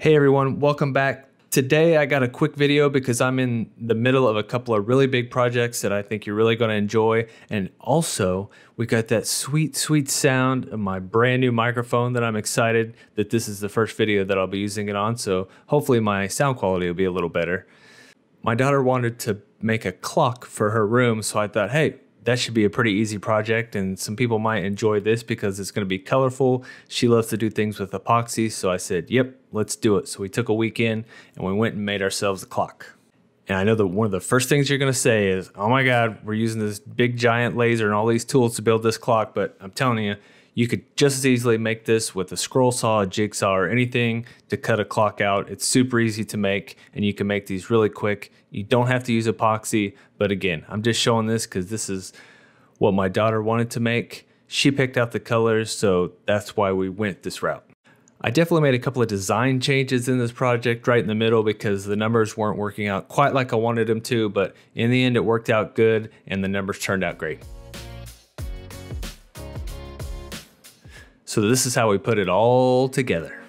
Hey everyone, welcome back. Today I got a quick video because I'm in the middle of a couple of really big projects that I think you're really going to enjoy. And also we got that sweet sound of my brand new microphone that I'm excited that this is the first video that I'll be using it on. So hopefully my sound quality will be a little better. My daughter wanted to make a clock for her room, so I thought, hey, that should be a pretty easy project and some people might enjoy this because it's going to be colorful. She loves to do things with epoxy, so I said, yep, let's do it. So we took a weekend and we went and made ourselves a clock. And I know that one of the first things you're going to say is, oh my God, we're using this big giant laser and all these tools to build this clock, but I'm telling you, you could just as easily make this with a scroll saw, a jigsaw, or anything to cut a clock out. It's super easy to make, and you can make these really quick. You don't have to use epoxy, but again, I'm just showing this because this is what my daughter wanted to make. She picked out the colors, so that's why we went this route. I definitely made a couple of design changes in this project right in the middle because the numbers weren't working out quite like I wanted them to, but in the end it worked out good and the numbers turned out great. So this is how we put it all together.